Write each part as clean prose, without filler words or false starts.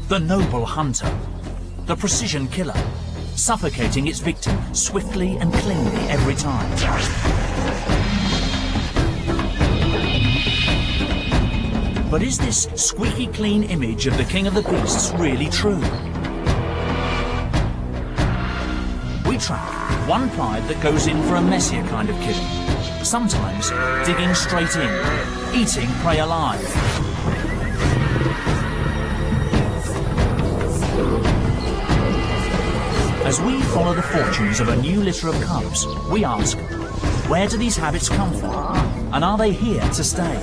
The noble hunter, the precision killer, suffocating its victim swiftly and cleanly every time. But is this squeaky clean image of the king of the beasts really true? We track one pride that goes in for a messier kind of killing, sometimes digging straight in, eating prey alive. As we follow the fortunes of a new litter of cubs, we ask, where do these habits come from? And are they here to stay?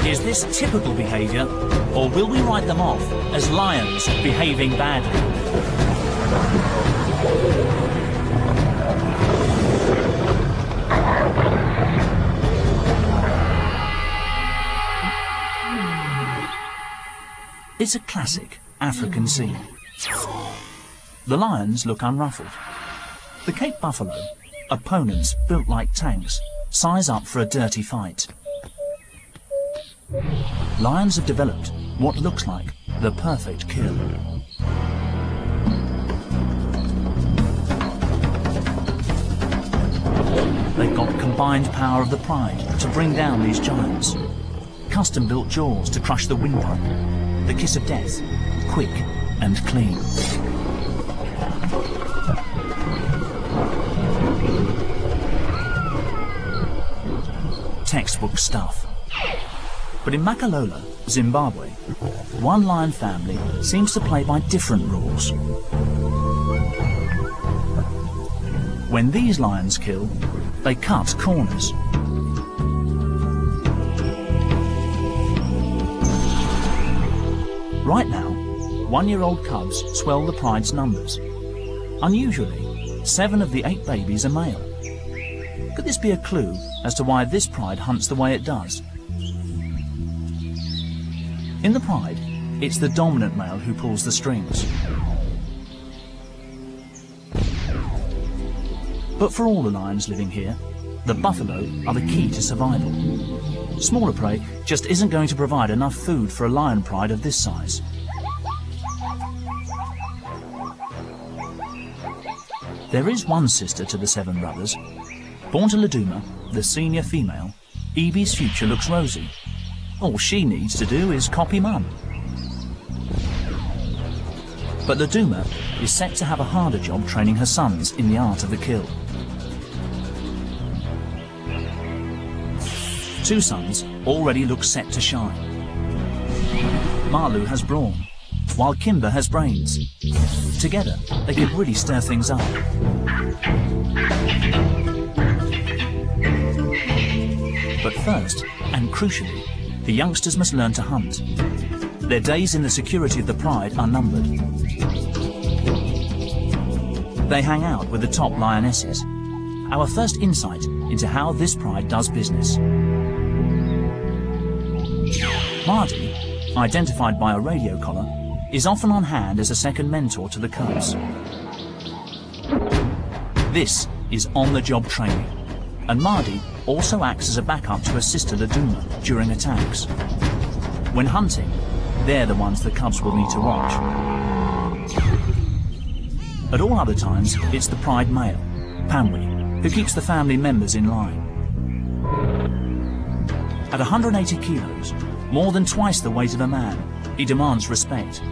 Is this typical behaviour, or will we write them off as lions behaving badly? It's a classic African scene. The lions look unruffled. The Cape buffalo, opponents built like tanks, size up for a dirty fight. Lions have developed what looks like the perfect kill. They've got combined power of the pride to bring down these giants. Custom-built jaws to crush the windpipe. The kiss of death, quick and clean. Textbook stuff. But in Makalola, Zimbabwe, one lion family seems to play by different rules. When these lions kill, they cut corners. Right now, one-year-old cubs swell the pride's numbers. Unusually, 7 of the 8 babies are male. Could this be a clue as to why this pride hunts the way it does? In the pride, it's the dominant male who pulls the strings. But for all the lions living here, the buffalo are the key to survival. Smaller prey just isn't going to provide enough food for a lion pride of this size. There is one sister to the 7 brothers. Born to Laduma, the senior female, Evie's future looks rosy. All she needs to do is copy Mum. But Laduma is set to have a harder job training her sons in the art of the kill. 2 sons already look set to shine. Malu has brawn, while Kimber has brains. Together, they could really stir things up. But first, and crucially, the youngsters must learn to hunt. Their days in the security of the pride are numbered. They hang out with the top lionesses. Our first insight into how this pride does business. Mardi, identified by a radio collar, is often on hand as a second mentor to the cubs. This is on-the-job training, and Mardi also acts as a backup to her sister Laduma during attacks. When hunting, they're the ones the cubs will need to watch. At all other times, it's the pride male, Pamwi, who keeps the family members in line. At 180 kilos, more than twice the weight of a man, he demands respect,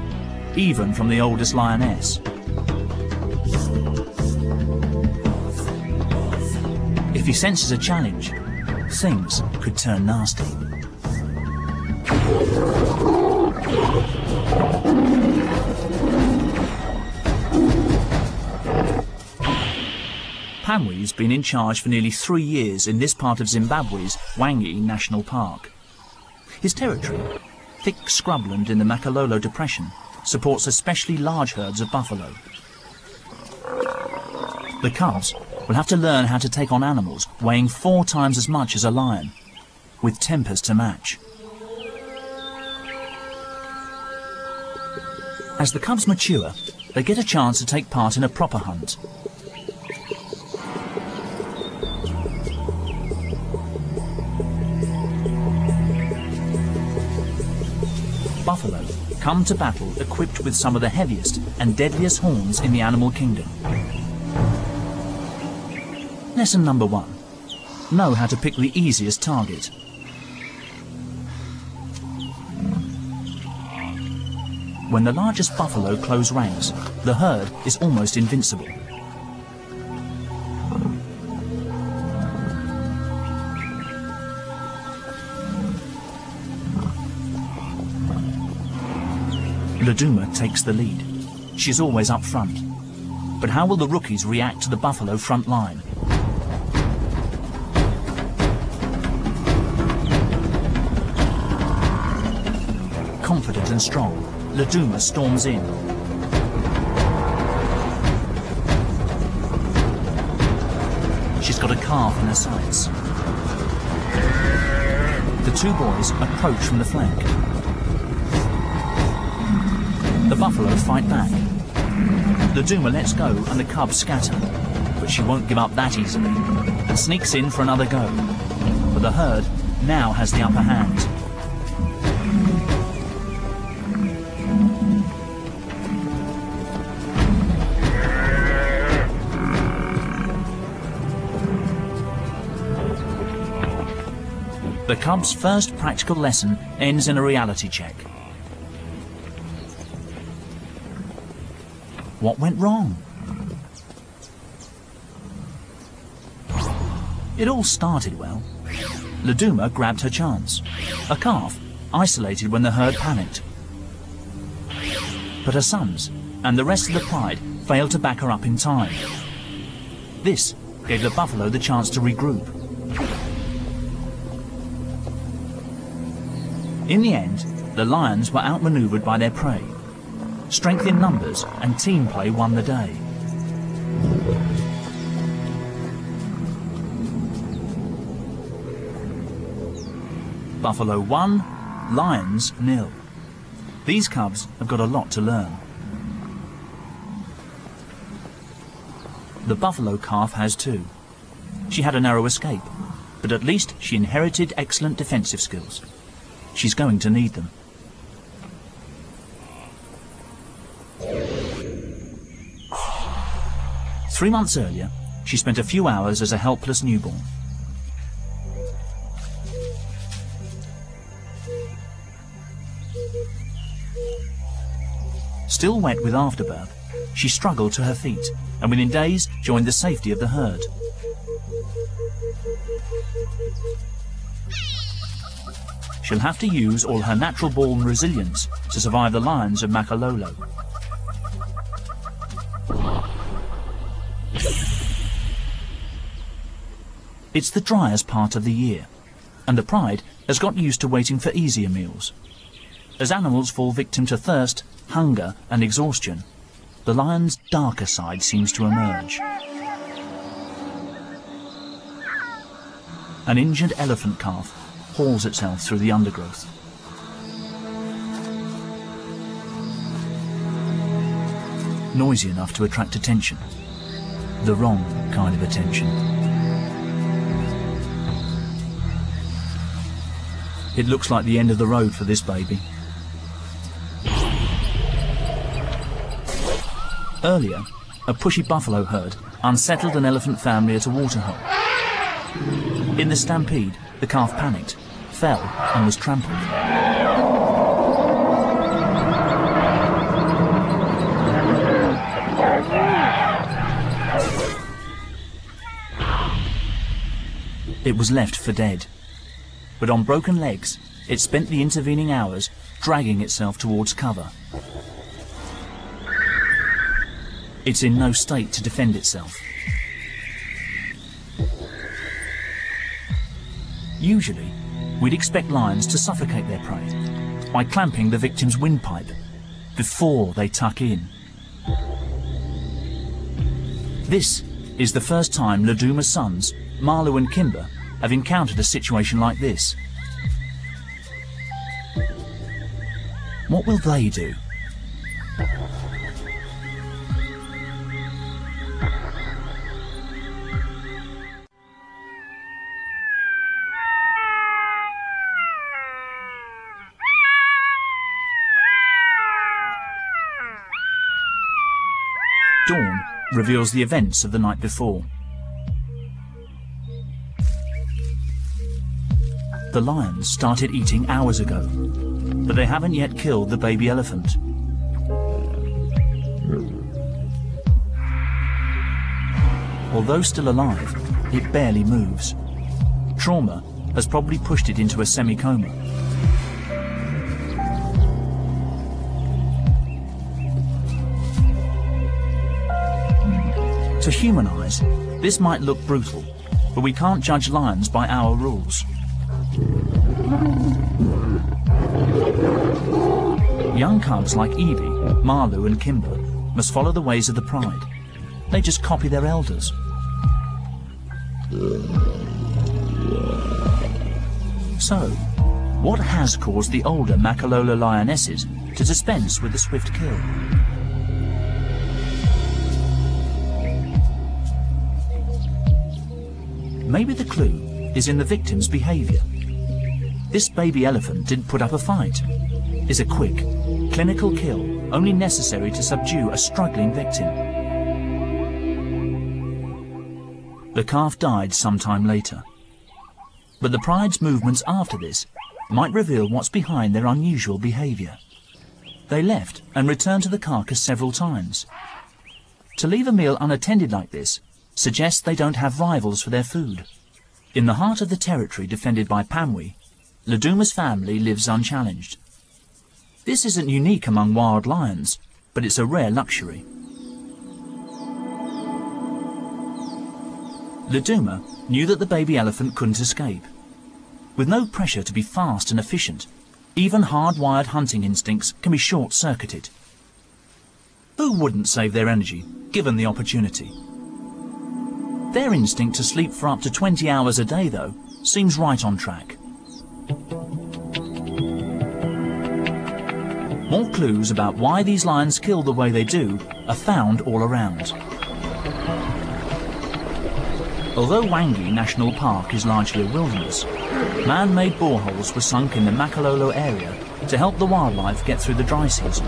even from the oldest lioness. If he senses a challenge, things could turn nasty. Pamwi's been in charge for nearly 3 years in this part of Zimbabwe's Wangi National Park. His territory, thick scrubland in the Makalola Depression, supports especially large herds of buffalo. The cubs will have to learn how to take on animals weighing 4 times as much as a lion, with tempers to match. As the cubs mature, they get a chance to take part in a proper hunt. come to battle equipped with some of the heaviest and deadliest horns in the animal kingdom. Lesson number 1. Know how to pick the easiest target. When the largest buffalo close ranks, the herd is almost invincible. Laduma takes the lead. She's always up front. But how will the rookies react to the buffalo front line? Confident and strong, Laduma storms in. She's got a calf in her sights. The two boys approach from the flank. The buffalo fight back. Laduma lets go and the cubs scatter, but she won't give up that easily and sneaks in for another go. But the herd now has the upper hand. The cubs' first practical lesson ends in a reality check. What went wrong? It all started well. Laduma grabbed her chance. A calf, isolated when the herd panicked. But her sons and the rest of the pride failed to back her up in time. This gave the buffalo the chance to regroup. In the end, the lions were outmaneuvered by their prey. Strength in numbers and team play won the day. Buffalo 1, lions 0. These cubs have got a lot to learn. The buffalo calf has too. She had a narrow escape, but at least she inherited excellent defensive skills. She's going to need them. Three months earlier, she spent a few hours as a helpless newborn. Still wet with afterbirth, she struggled to her feet and within days joined the safety of the herd. She'll have to use all her natural-born resilience to survive the lions of Makalolo. It's the driest part of the year, and the pride has got used to waiting for easier meals. As animals fall victim to thirst, hunger and exhaustion, the lion's darker side seems to emerge. An injured elephant calf hauls itself through the undergrowth. Noisy enough to attract attention. The wrong kind of attention. It looks like the end of the road for this baby. Earlier, a pushy buffalo herd unsettled an elephant family at a waterhole. In the stampede, the calf panicked, fell and was trampled. It was left for dead, but on broken legs, it spent the intervening hours dragging itself towards cover. It's in no state to defend itself. Usually, we'd expect lions to suffocate their prey by clamping the victim's windpipe before they tuck in. This is the first time Laduma's sons, Marlu and Kimber, have encountered a situation like this. What will they do? Dawn reveals the events of the night before. The lions started eating hours ago, but they haven't yet killed the baby elephant. Although still alive, it barely moves. Trauma has probably pushed it into a semi-coma. To human eyes, this might look brutal, but we can't judge lions by our rules. Young cubs like Evie, Marlu and Kimber must follow the ways of the pride. They just copy their elders. So, what has caused the older Makalola lionesses to dispense with the swift kill? Maybe the clue is in the victim's behavior. This baby elephant didn't put up a fight. It's a quick, clinical kill, only necessary to subdue a struggling victim. The calf died sometime later. But the pride's movements after this might reveal what's behind their unusual behavior. They left and returned to the carcass several times. To leave a meal unattended like this suggests they don't have rivals for their food. In the heart of the territory defended by Pamwi, Laduma's family lives unchallenged. This isn't unique among wild lions, but it's a rare luxury. Laduma knew that the baby elephant couldn't escape. With no pressure to be fast and efficient, even hardwired hunting instincts can be short-circuited. Who wouldn't save their energy, given the opportunity? Their instinct to sleep for up to 20 hours a day, though, seems right on track. More clues about why these lions kill the way they do are found all around. Although Wangi National Park is largely a wilderness, man-made boreholes were sunk in the Makalola area to help the wildlife get through the dry season.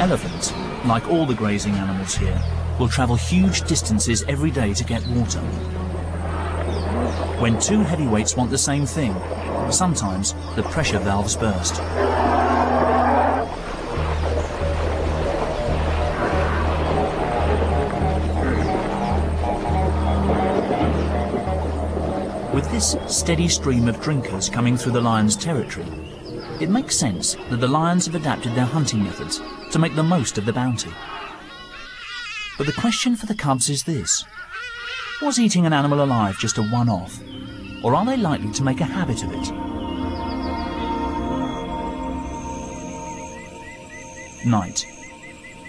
Elephants, like all the grazing animals here, will travel huge distances every day to get water. When two heavyweights want the same thing, sometimes the pressure valves burst. With this steady stream of drinkers coming through the lions' territory, it makes sense that the lions have adapted their hunting methods to make the most of the bounty. But the question for the cubs is this: was eating an animal alive just a one-off, or are they likely to make a habit of it? Night.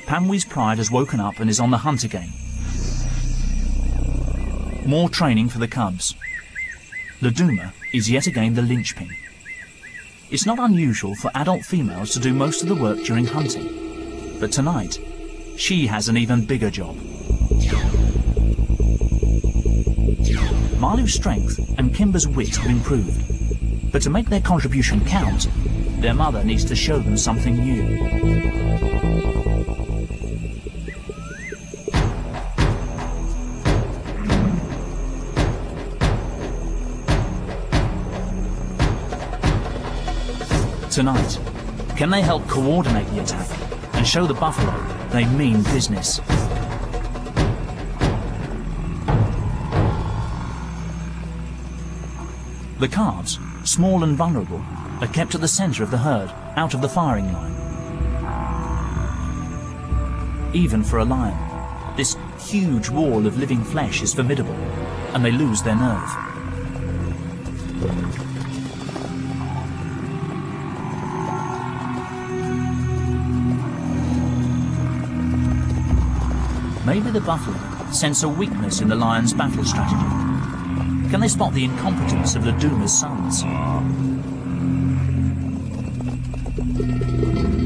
Pamwi's pride has woken up and is on the hunt again. More training for the cubs. Laduma is yet again the linchpin. It's not unusual for adult females to do most of the work during hunting, but tonight, she has an even bigger job. Marlu's strength and Kimber's wit have improved, but to make their contribution count, their mother needs to show them something new. Tonight, can they help coordinate the attack and show the buffalo they mean business? The calves, small and vulnerable, are kept at the centre of the herd, out of the firing line. Even for a lion, this huge wall of living flesh is formidable, and they lose their nerve. Maybe the buffalo sense a weakness in the lion's battle strategy. Can they spot the incompetence of Laduma's sons?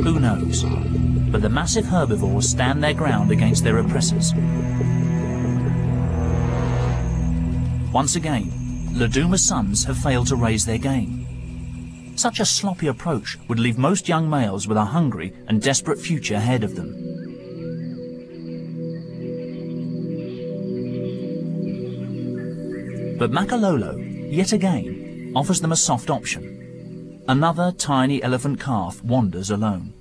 Who knows? But the massive herbivores stand their ground against their oppressors. Once again, Laduma's sons have failed to raise their game. Such a sloppy approach would leave most young males with a hungry and desperate future ahead of them. But Makalolo, yet again, offers them a soft option. Another tiny elephant calf wanders alone.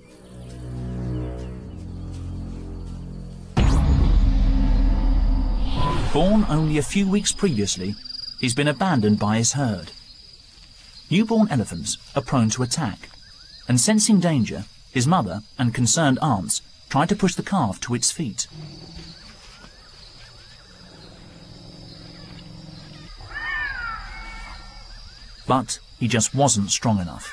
Born only a few weeks previously, he's been abandoned by his herd. Newborn elephants are prone to attack, and sensing danger, his mother and concerned aunts try to push the calf to its feet. But he just wasn't strong enough.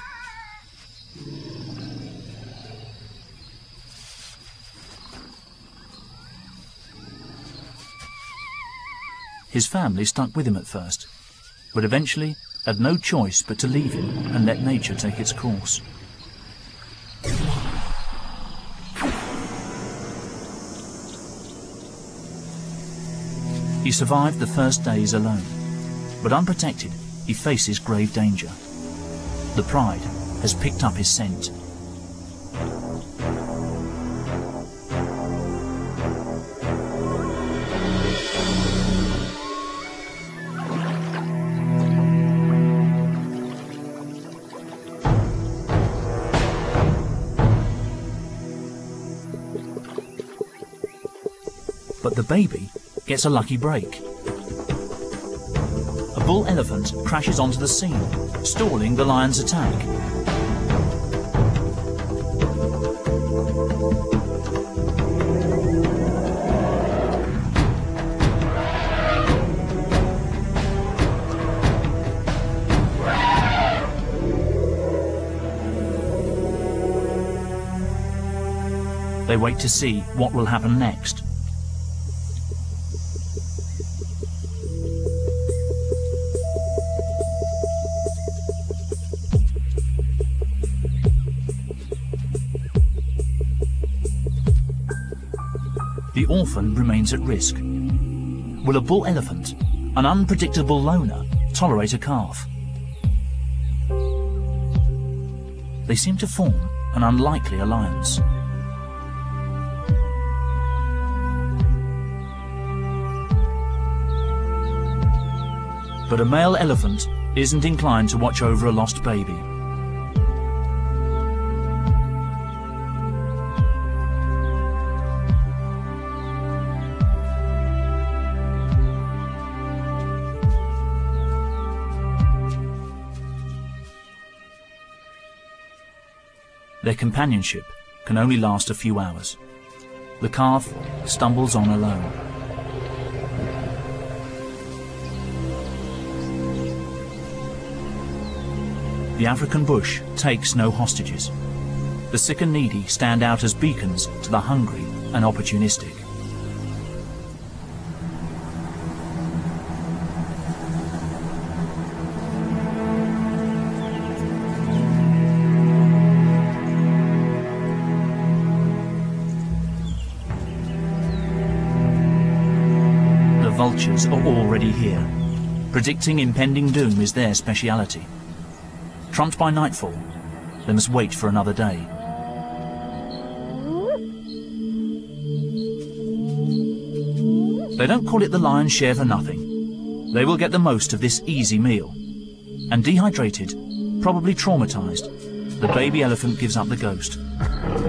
His family stuck with him at first, but eventually had no choice but to leave him and let nature take its course. He survived the first days alone, but unprotected, he faces grave danger. The pride has picked up his scent. But the baby gets a lucky break. A bull elephant crashes onto the scene, stalling the lion's attack. They wait to see what will happen next. The orphan remains at risk. Will a bull elephant, an unpredictable loner, tolerate a calf? They seem to form an unlikely alliance. But a male elephant isn't inclined to watch over a lost baby. Their companionship can only last a few hours. The calf stumbles on alone. The African bush takes no hostages. The sick and needy stand out as beacons to the hungry and opportunistic. Vultures are already here. Predicting impending doom is their speciality. Trumped by nightfall, they must wait for another day. They don't call it the lion's share for nothing. They will get the most of this easy meal. And dehydrated, probably traumatized, the baby elephant gives up the ghost,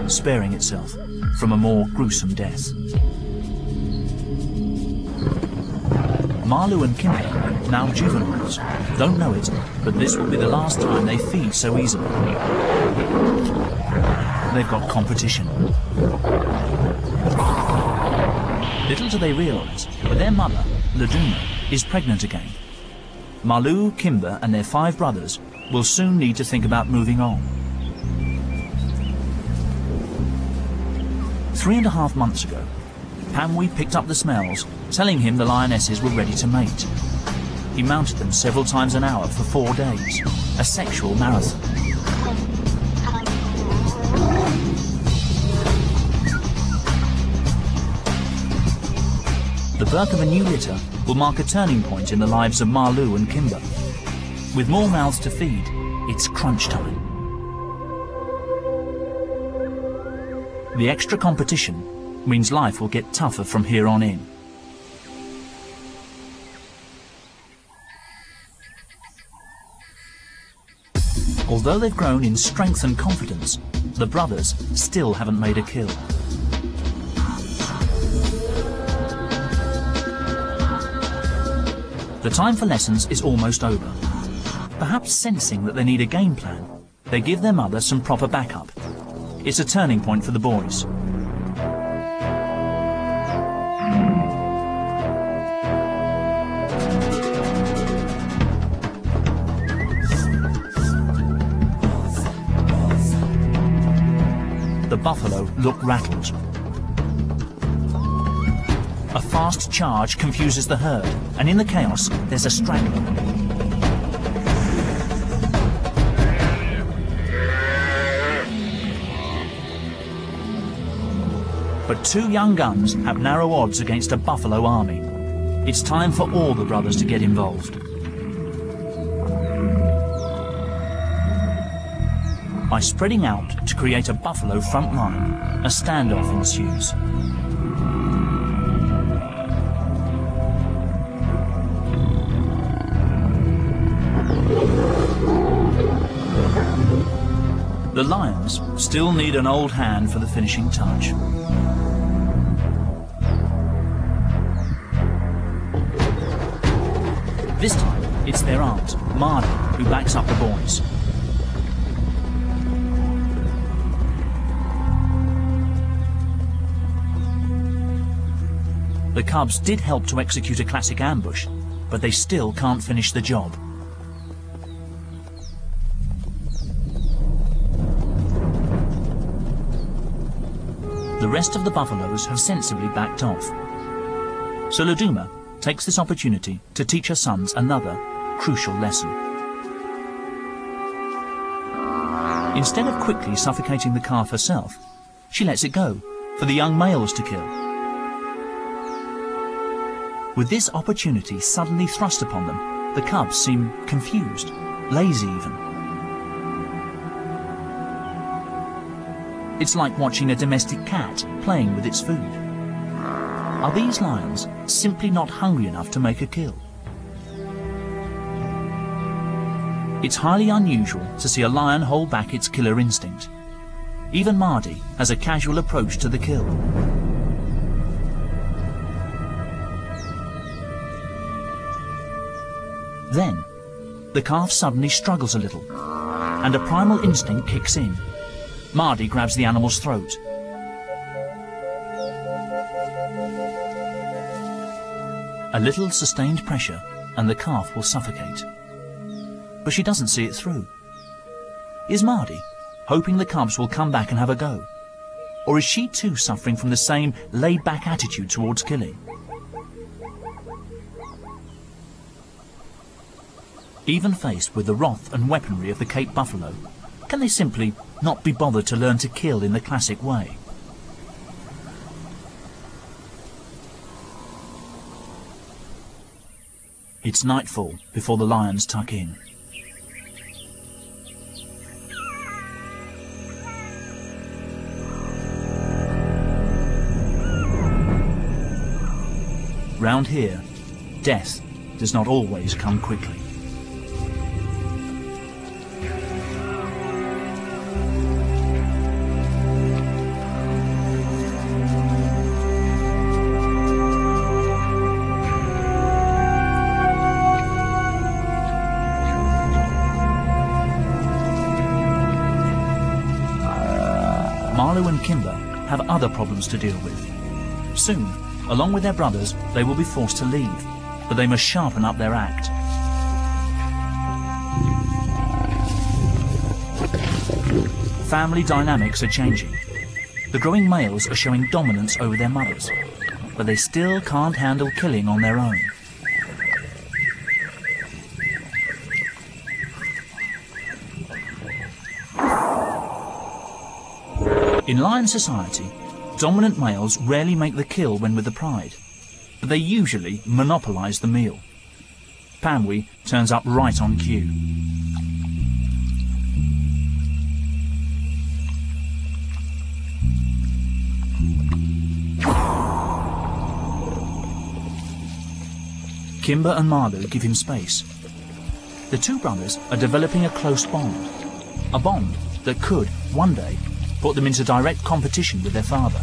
sparing itself from a more gruesome death. Malu and Kimber, now juveniles, don't know it, but this will be the last time they feed so easily. They've got competition. Little do they realise that their mother, Laduma, is pregnant again. Malu, Kimber and their 5 brothers will soon need to think about moving on. 3.5 months ago, Pamwi picked up the smells, telling him the lionesses were ready to mate. He mounted them several times an hour for 4 days, a sexual marathon. The birth of a new litter will mark a turning point in the lives of Malu and Kimber. With more mouths to feed, it's crunch time. The extra competition means life will get tougher from here on in. Although they've grown in strength and confidence, the brothers still haven't made a kill. The time for lessons is almost over. Perhaps sensing that they need a game plan, they give their mother some proper backup. It's a turning point for the boys. The buffalo look rattled. A fast charge confuses the herd, and in the chaos, there's a straggler. But two young guns have narrow odds against a buffalo army. It's time for all the brothers to get involved. By spreading out to create a buffalo front line, a standoff ensues. The lions still need an old hand for the finishing touch. This time, it's their aunt, Marty, who backs up the boys. The cubs did help to execute a classic ambush, but they still can't finish the job. The rest of the buffaloes have sensibly backed off. So Laduma takes this opportunity to teach her sons another crucial lesson. Instead of quickly suffocating the calf herself, she lets it go for the young males to kill. With this opportunity suddenly thrust upon them, the cubs seem confused, lazy even. It's like watching a domestic cat playing with its food. Are these lions simply not hungry enough to make a kill? It's highly unusual to see a lion hold back its killer instinct. Even Marty has a casual approach to the kill. Then, the calf suddenly struggles a little, and a primal instinct kicks in. Marty grabs the animal's throat. A little sustained pressure, and the calf will suffocate. But she doesn't see it through. Is Marty hoping the cubs will come back and have a go? Or is she too suffering from the same laid-back attitude towards killing? Even faced with the wrath and weaponry of the Cape buffalo, can they simply not be bothered to learn to kill in the classic way? It's nightfall before the lions tuck in. Round here, death does not always come quickly. Marlo and Kimber have other problems to deal with. Soon, along with their brothers, they will be forced to leave, but they must sharpen up their act. Family dynamics are changing. The growing males are showing dominance over their mothers, but they still can't handle killing on their own. In lion society, dominant males rarely make the kill when with the pride, but they usually monopolise the meal. Panwi turns up right on cue. Kimber and Marlu give him space. The two brothers are developing a close bond, a bond that could, one day, put them into direct competition with their father.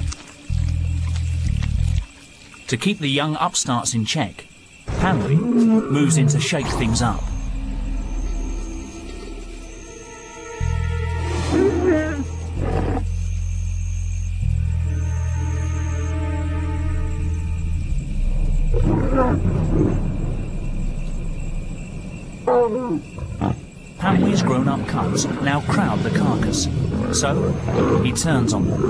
To keep the young upstarts in check, Hanley moves in to shake things up. Hanley's grown-up cubs now crowd the carcass, so he turns on them.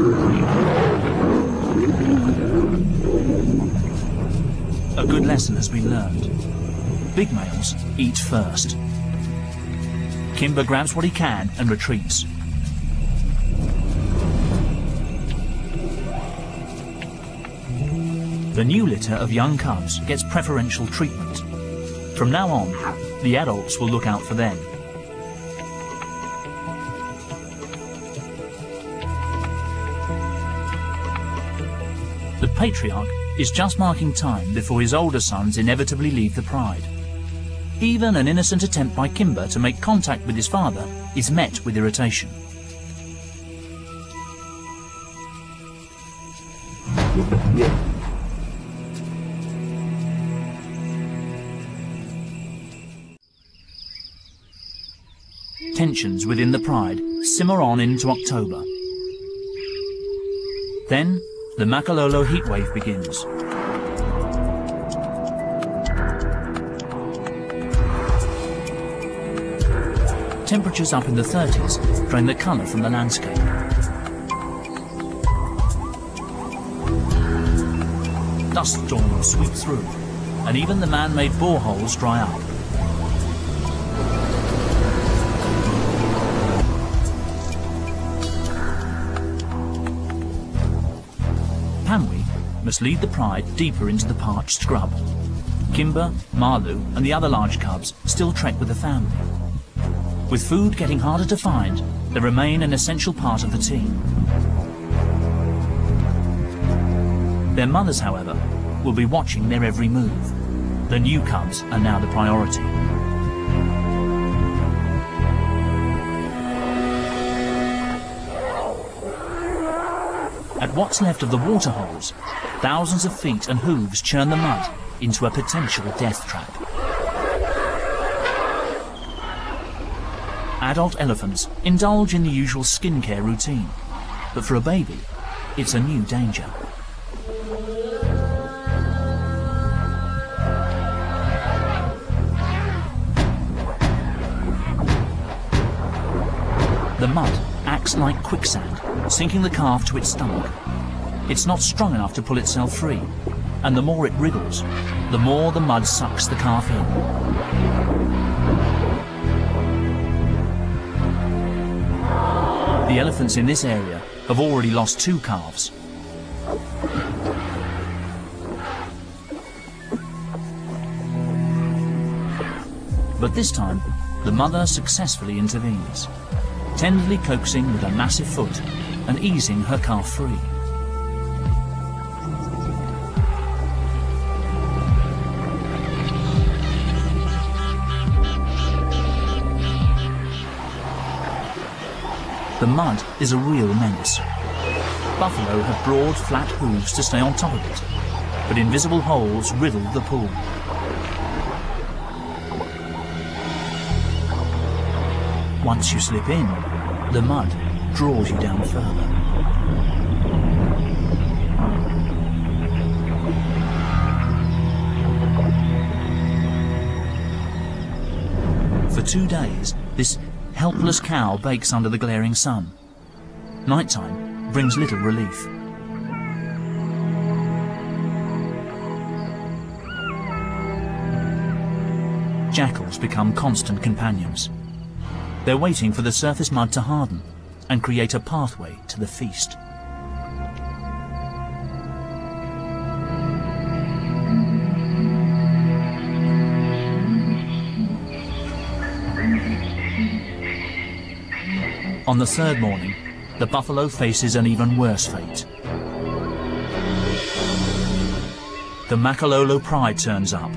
A good lesson has been learned. Big males eat first. Kimber grabs what he can and retreats. The new litter of young cubs gets preferential treatment. From now on, the adults will look out for them. The patriarch is just marking time before his older sons inevitably leave the pride. Even an innocent attempt by Kimber to make contact with his father is met with irritation. Tensions within the pride simmer on into October. Then, the Makalolo heatwave begins. Temperatures up in the 30s drain the colour from the landscape. Dust storms sweep through, and even the man-made boreholes dry up. Hanley must lead the pride deeper into the parched scrub. Kimber, Marlu and the other large cubs still trek with the family. With food getting harder to find, they remain an essential part of the team. Their mothers, however, will be watching their every move. The new cubs are now the priority. At what's left of the waterholes, thousands of feet and hooves churn the mud into a potential death trap. Adult elephants indulge in the usual skincare routine, but for a baby, it's a new danger. The mud acts like quicksand, sinking the calf to its stomach. It's not strong enough to pull itself free, and the more it wriggles, the more the mud sucks the calf in. The elephants in this area have already lost 2 calves. But this time, the mother successfully intervenes, tenderly coaxing with a massive foot and easing her calf free. The mud is a real menace. Buffalo have broad, flat hooves to stay on top of it, but invisible holes riddle the pool. Once you slip in, the mud draws you down further. For 2 days, this helpless cow bakes under the glaring sun. Nighttime brings little relief. Jackals become constant companions. They're waiting for the surface mud to harden and create a pathway to the feast. On the 3rd morning, the buffalo faces an even worse fate. The Makalolo pride turns up.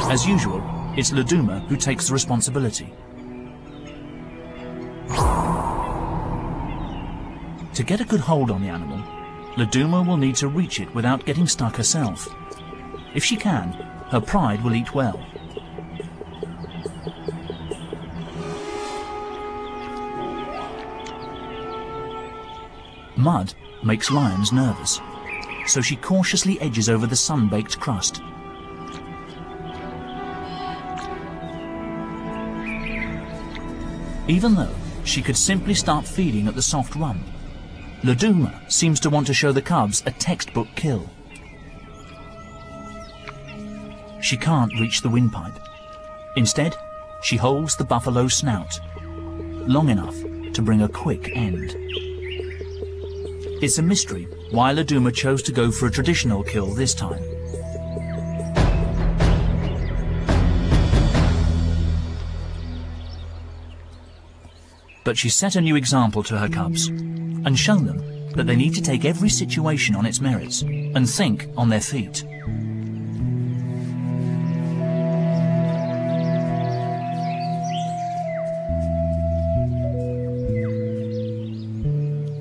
As usual, it's Laduma who takes the responsibility. To get a good hold on the animal, Laduma will need to reach it without getting stuck herself. If she can, her pride will eat well. Mud makes lions nervous, so she cautiously edges over the sun-baked crust. Even though she could simply start feeding at the soft rump, Laduma seems to want to show the cubs a textbook kill. She can't reach the windpipe. Instead, she holds the buffalo's snout, long enough to bring a quick end. It's a mystery why Laduma chose to go for a traditional kill this time. But she set a new example to her cubs and shown them that they need to take every situation on its merits and think on their feet.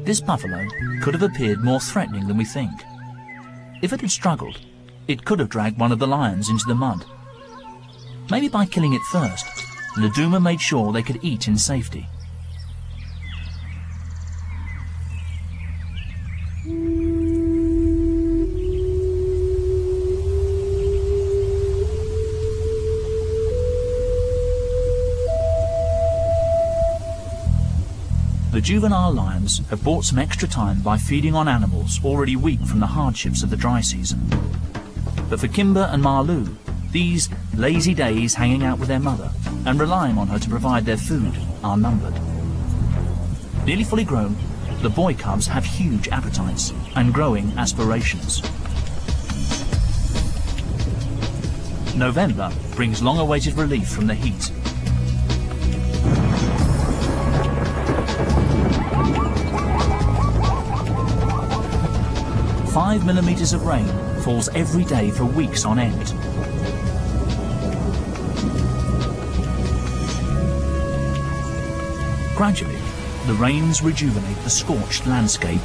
This buffalo could have appeared more threatening than we think. If it had struggled, it could have dragged one of the lions into the mud. Maybe by killing it first, Laduma made sure they could eat in safety. The juvenile lions have bought some extra time by feeding on animals already weak from the hardships of the dry season. But for Kimber and Marlou, these lazy days hanging out with their mother and relying on her to provide their food are numbered. Nearly fully grown, the boy cubs have huge appetites and growing aspirations. November brings long-awaited relief from the heat. Five millimeters of rain falls every day for weeks on end. Gradually, the rains rejuvenate the scorched landscape.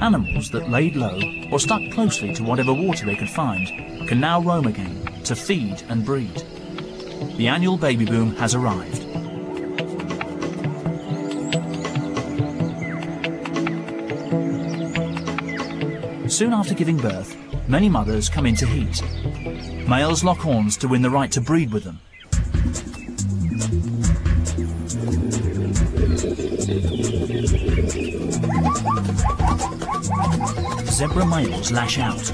Animals that laid low or stuck closely to whatever water they could find can now roam again to feed and breed. The annual baby boom has arrived. Soon after giving birth, many mothers come into heat. Males lock horns to win the right to breed with them. Zebra males lash out,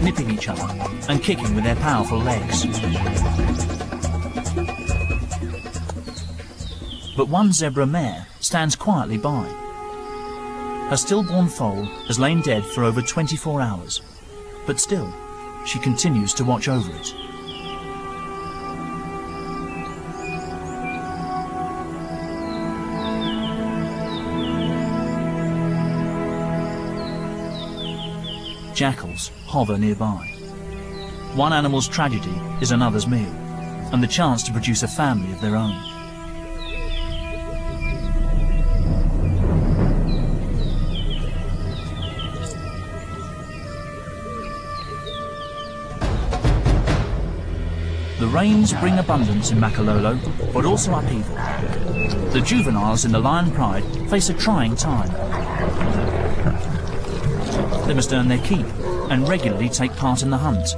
nipping each other and kicking with their powerful legs. But one zebra mare stands quietly by. Her stillborn foal has lain dead for over 24 hours, but still, she continues to watch over it. Jackals hover nearby. One animal's tragedy is another's meal, and the chance to produce a family of their own. The rains bring abundance in Makalolo, but also upheaval. The juveniles in the Lion Pride face a trying time. They must earn their keep and regularly take part in the hunt.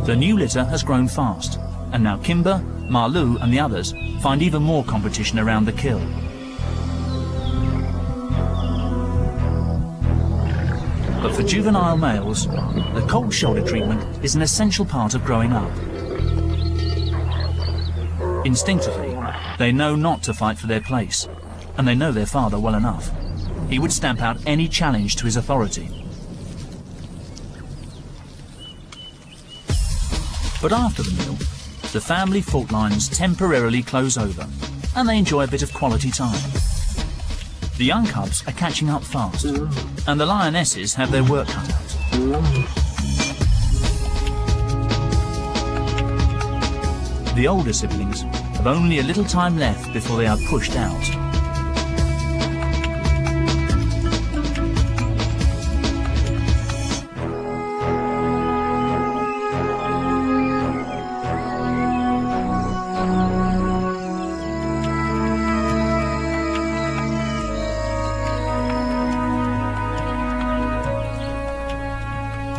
The new litter has grown fast, and now Kimber, Marlou and the others find even more competition around the kill. But for juvenile males, the cold shoulder treatment is an essential part of growing up. Instinctively, they know not to fight for their place, and they know their father well enough. He would stamp out any challenge to his authority. But after the meal, the family fault lines temporarily close over, and they enjoy a bit of quality time. The young cubs are catching up fast, and the lionesses have their work cut out. The older siblings have only a little time left before they are pushed out.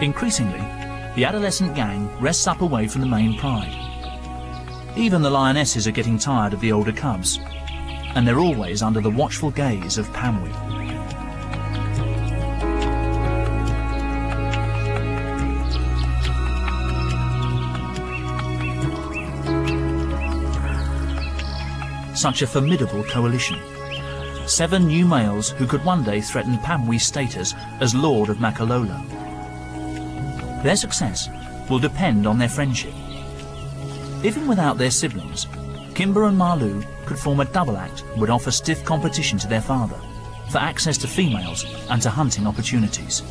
Increasingly, the adolescent gang rests up away from the main pride. Even the lionesses are getting tired of the older cubs, and they're always under the watchful gaze of Pamwi. Such a formidable coalition. 7 new males who could one day threaten Pamwi's status as Lord of Makalola. Their success will depend on their friendship. Even without their siblings, Kimber and Malu could form a double act that would offer stiff competition to their father for access to females and to hunting opportunities.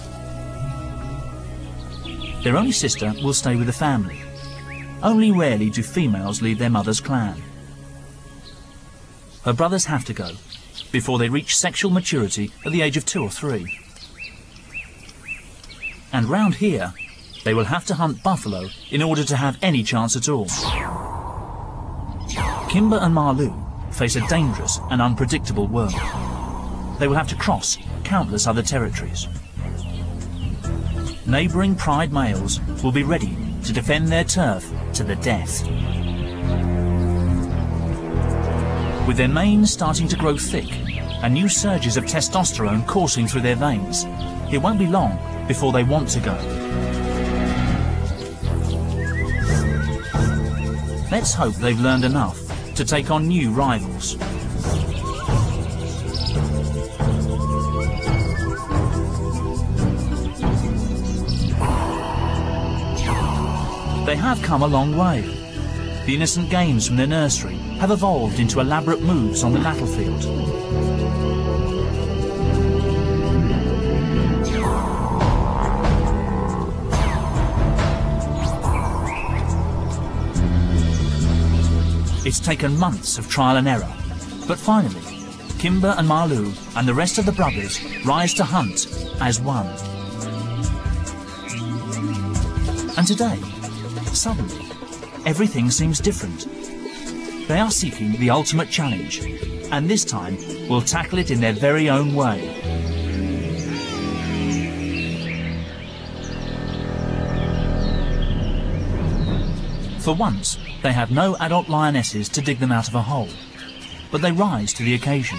Their only sister will stay with the family. Only rarely do females leave their mother's clan. Her brothers have to go before they reach sexual maturity at the age of 2 or 3. And round here, they will have to hunt buffalo in order to have any chance at all. Kimber and Malu face a dangerous and unpredictable world. They will have to cross countless other territories. Neighbouring pride males will be ready to defend their turf to the death. With their manes starting to grow thick and new surges of testosterone coursing through their veins, it won't be long before they want to go. Let's hope they've learned enough to take on new rivals. They have come a long way. The innocent games from their nursery have evolved into elaborate moves on the battlefield. It's taken months of trial and error, but finally, Kimber and Malu and the rest of the brothers rise to hunt as one. And today, suddenly, everything seems different. They are seeking the ultimate challenge, and this time will tackle it in their very own way. For once, they have no adult lionesses to dig them out of a hole, but they rise to the occasion.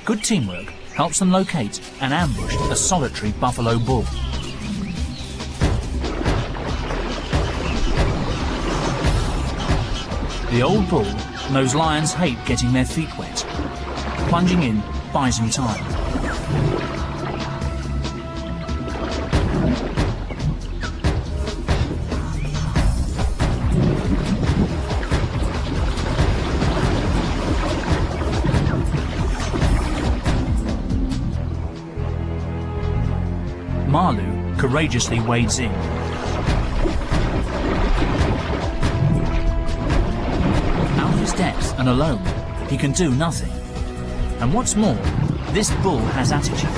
Good teamwork helps them locate and ambush a solitary buffalo bull. The old bull knows lions hate getting their feet wet. Plunging in buys him time. Malu courageously wades in. Out of his depth and alone, he can do nothing. And what's more, this bull has attitude.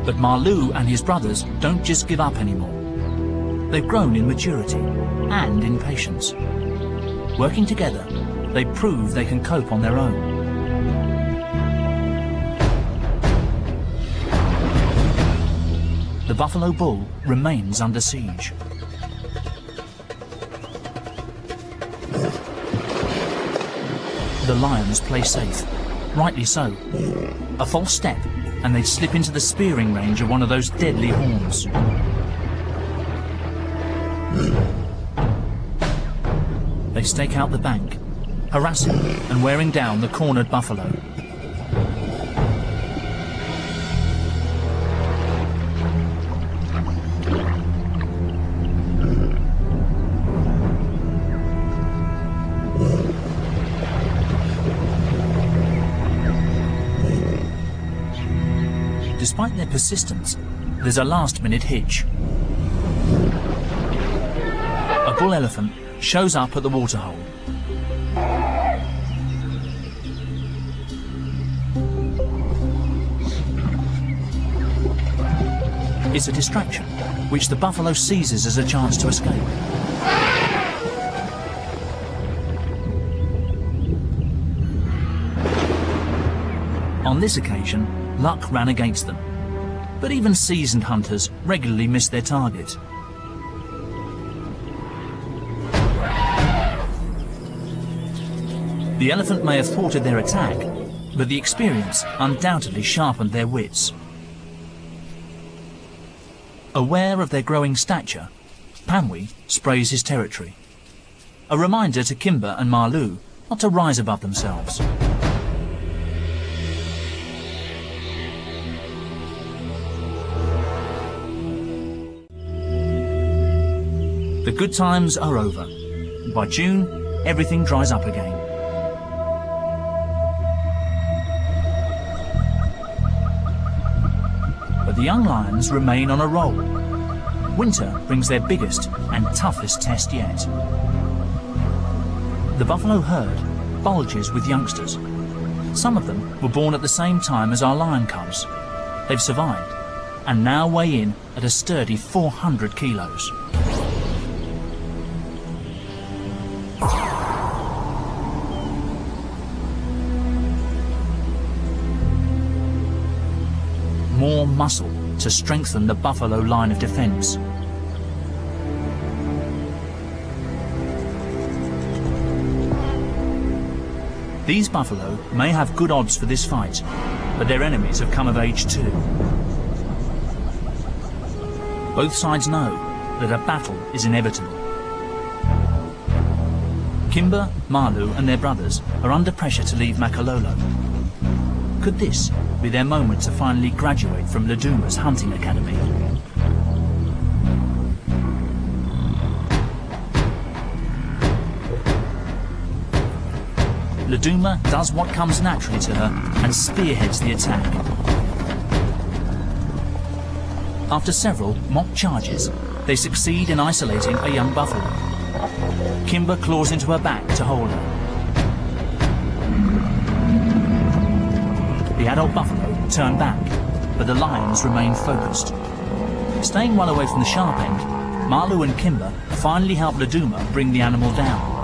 But Malu and his brothers don't just give up anymore. They've grown in maturity and in patience. Working together, they prove they can cope on their own. buffalo bull remains under siege. The lions play safe, rightly so. A false step and they'd slip into the spearing range of one of those deadly horns. They stake out the bank, harassing and wearing down the cornered buffalo. Despite their persistence, there's a last-minute hitch. A bull elephant shows up at the waterhole. It's a distraction, which the buffalo seizes as a chance to escape. On this occasion, luck ran against them, but even seasoned hunters regularly missed their target. The elephant may have thwarted their attack, but the experience undoubtedly sharpened their wits. Aware of their growing stature, Pamwi sprays his territory. A reminder to Kimber and Malu not to rise above themselves. The good times are over. By June, everything dries up again. But the young lions remain on a roll. Winter brings their biggest and toughest test yet. The buffalo herd bulges with youngsters. Some of them were born at the same time as our lion cubs. They've survived and now weigh in at a sturdy 400 kilos. More muscle to strengthen the buffalo line of defense. These buffalo may have good odds for this fight, but their enemies have come of age too. Both sides know that a battle is inevitable. Kimber, Malu and their brothers are under pressure to leave Makalolo. Could this be their moment to finally graduate from Laduma's hunting academy? Laduma does what comes naturally to her and spearheads the attack. After several mock charges, they succeed in isolating a young buffalo. Kimber claws into her back to hold her. The adult buffalo turn back, but the lions remain focused. Staying well away from the sharp end, Malu and Kimber finally help Laduma bring the animal down.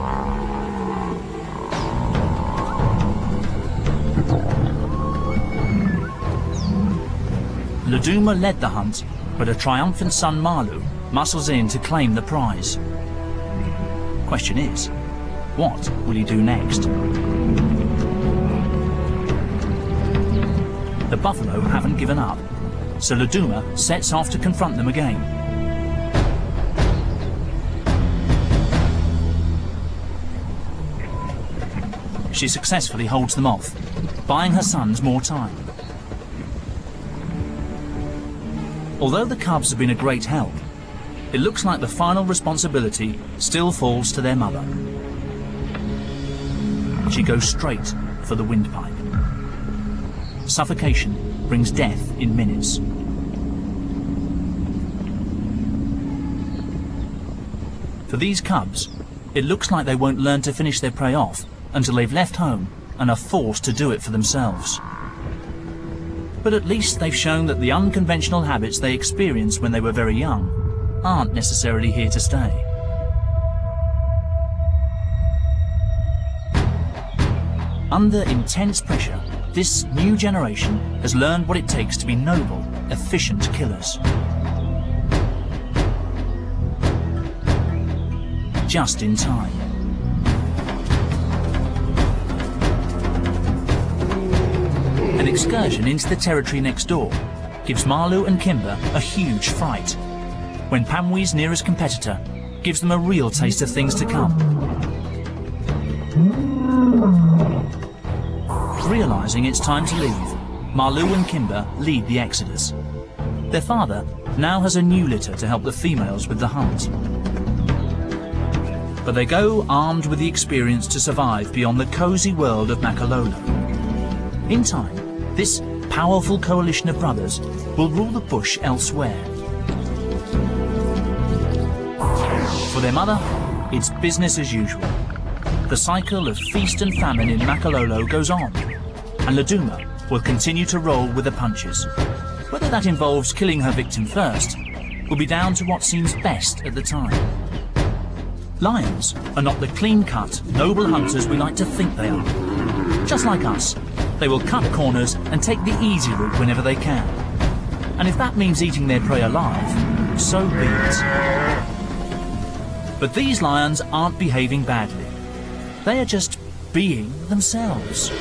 Laduma led the hunt, but a triumphant son Malu muscles in to claim the prize. Question is, what will he do next? The buffalo haven't given up, so Laduma sets off to confront them again. She successfully holds them off, buying her sons more time. Although the cubs have been a great help, it looks like the final responsibility still falls to their mother. She goes straight for the windpipe. Suffocation brings death in minutes. For these cubs, it looks like they won't learn to finish their prey off until they've left home and are forced to do it for themselves. But at least they've shown that the unconventional habits they experienced when they were very young aren't necessarily here to stay. Under intense pressure, this new generation has learned what it takes to be noble, efficient killers. just in time. An excursion into the territory next door gives Marlou and Kimber a huge fright, when Pamwee's nearest competitor gives them a real taste of things to come. Realising it's time to leave, Marlou and Kimber lead the exodus. Their father now has a new litter to help the females with the hunt. But they go armed with the experience to survive beyond the cosy world of Makalolo. In time, this powerful coalition of brothers will rule the bush elsewhere. For their mother, it's business as usual. The cycle of feast and famine in Makalolo goes on, and Laduma will continue to roll with the punches. Whether that involves killing her victim first will be down to what seems best at the time. Lions are not the clean-cut, noble hunters we like to think they are. Just like us, they will cut corners and take the easy route whenever they can. And if that means eating their prey alive, so be it. But these lions aren't behaving badly. They are just being themselves.